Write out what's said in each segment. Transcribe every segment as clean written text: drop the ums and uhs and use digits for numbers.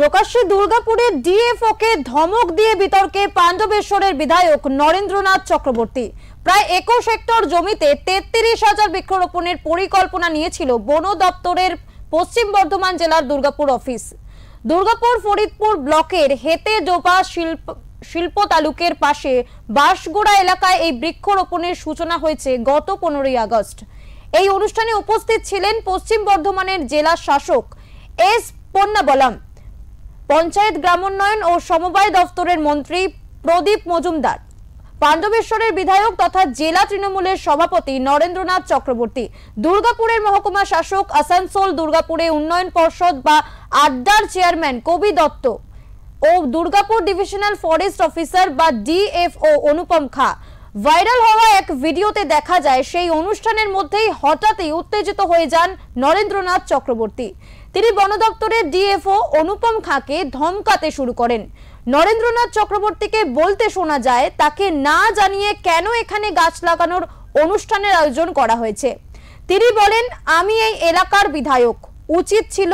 প্রকাশ্যে দুর্গাপুরে ডিএফও কে ধমক দিয়ে বিতর্কে পাণ্ডবেশ্বরের বিধায়ক নরেন্দ্রনাথ চক্রবর্তী। প্রায় 21 হেক্টর জমিতে 33,000 বৃক্ষরোপণের পরিকল্পনা নিয়েছিল বন দপ্তরের পশ্চিম বর্ধমান জেলার দুর্গাপুর অফিস। দুর্গাপুর ফরিদপুর ব্লকের হেতেডোবা শিল্প তালুকের পাশে বাঁশগোড়া এলাকায় এই বৃক্ষরোপণের সূচনা হয়েছে গত 15ই আগস্ট। এই অনুষ্ঠানে উপস্থিত ছিলেন পশ্চিম বর্ধমানের জেলা শাসক এস পন্নাবলম, পঞ্চায়েত গ্রামোন্নয়ন ও সমবায় দপ্তরের মন্ত্রী প্রদীপ মজুমদার, পাণ্ডবেশ্বরের বিধায়ক তথা জেলা তৃণমূলের সভাপতি নরেন্দ্রনাথ চক্রবর্তী, দুর্গাপুরের মহকুমা শাসক, আসানসোল দুর্গাপুরে উন্নয়ন পর্ষদ বা আড্ডার চেয়ারম্যান কবি দত্ত ও দুর্গাপুর ডিভিশনাল ফরেস্ট অফিসার বা ডিএফও অনুপম খা। ভাইরাল হওয়া এক ভিডিওতে দেখা যায় সেই অনুষ্ঠানের মধ্যেই হঠাৎই উত্তেজিত হয়ে যান নরেন্দ্রনাথ চক্রবর্তী। তিনি বন দপ্তরের ডিএফও অনুপম খাকে ধমকাতে শুরু করেন। নরেন্দ্রনাথ চক্রবর্তীকে বলতে শোনা যায় তাকে না জানিয়ে কেন এখানে গাছ লাগানোর অনুষ্ঠানের আয়োজন করা হয়েছে। তিনি বলেন, আমি এই এলাকার বিধায়ক, উচিত ছিল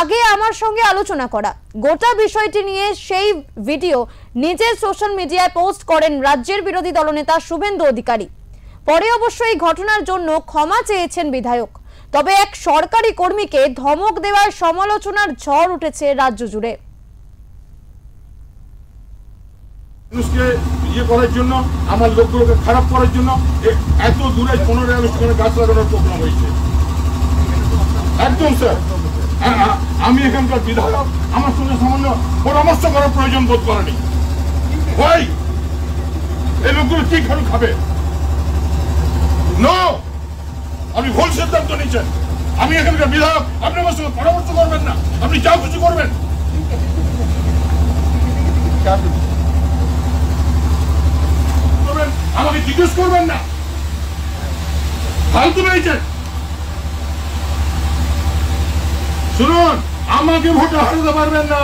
আগে আমার সঙ্গে আলোচনা করা। গোটা বিষয়টি নিয়ে সেই ভিডিও নিজের সোশ্যাল মিডিয়ায় পোস্ট করেন রাজ্যের বিরোধী দলনেতা শুভেন্দু অধিকারী। পরে অবশ্য এই ঘটনার জন্য ক্ষমা চেয়েছেন বিধায়ক। তবে এক সরকারি কর্মীকে ধমক দেওয়ার সমালোচনার ঝড় উঠেছে রাজ্য জুড়ে। করার জন্য, আমার লোকগুলোকে খারাপ করার জন্য এত দূরে 15 আগস্ট গাছ লাগানোর প্রোগ্রাম হয়েছে। একদম স্যার, আমি এখানকার বিধায়ক, আমার সঙ্গে সামান্য পরামর্শ করার প্রয়োজন বোধ করেনি। ভাই, এই লোকগুলো কি খাবে? নো, আপনি ভুল সিদ্ধান্ত নিচ্ছেন। আমি এখানকার বিধায়ক, আপনি আমার সঙ্গে পরামর্শ করবেন না, আপনি যা কিছু করবেন। আমাকে জিজ্ঞেস করবেন না, ফালতু পেয়েছেন। শুনুন, আমাকে ভোটে হারাতে পারবেন না।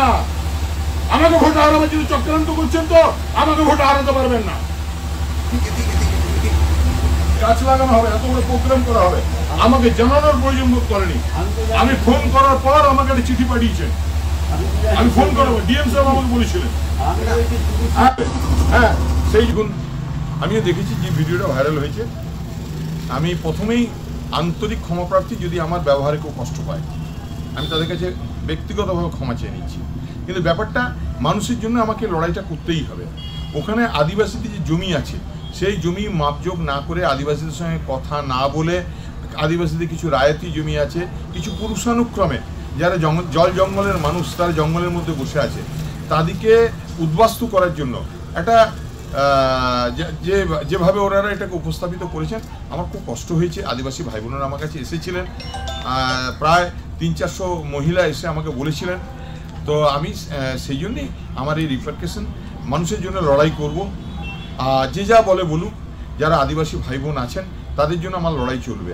আমাকে ভোটে হারাবার জন্য চক্রান্ত করছেন, তো আমাকে ভোটে হারাতে পারবেন না। গাছ লাগানো হবে, এত বড় প্রোগ্রাম করা হবে, আমাকে জানানোর প্রয়োজন বোধ করেনি। আমি ফোন করার পর আমাকে একটা চিঠি পাঠিয়েছেন। আমি ফোন করবো, ডিএম সাহেব আমাকে বলেছিলেন। হ্যাঁ, সেই গুণ আমিও দেখেছি যে ভিডিওটা ভাইরাল হয়েছে। আমি প্রথমেই আন্তরিক ক্ষমাপ্রার্থী যদি আমার ব্যবহারে কেউ কষ্ট পায়। আমি তাদের কাছে ব্যক্তিগতভাবে ক্ষমা চেয়ে নিচ্ছি। কিন্তু ব্যাপারটা মানুষের জন্য আমাকে লড়াইটা করতেই হবে। ওখানে আদিবাসীদের যে জমি আছে, সেই জমি মাপযোগ না করে, আদিবাসীদের সঙ্গে কথা না বলে, আদিবাসীদের কিছু রায়তি জমি আছে, কিছু পুরুষানুক্রমে যারা জল জঙ্গলের মানুষ, তারা জঙ্গলের মধ্যে বসে আছে, তাদেরকে উদ্বাস্তু করার জন্য একটা যেভাবে ওনারা এটাকে উপস্থাপিত করেছেন, আমার খুব কষ্ট হয়েছে। আদিবাসী ভাই বোনেরা আমার কাছে এসেছিলেন, প্রায় 300-400 মহিলা এসে আমাকে বলেছিলেন। তো আমি সেই জন্যই আমার এই রিপারকেশন, মানুষের জন্য লড়াই করব। যে যা বলে বলুক, যারা আদিবাসী ভাই বোন আছেন তাদের জন্য আমার লড়াই চলবে।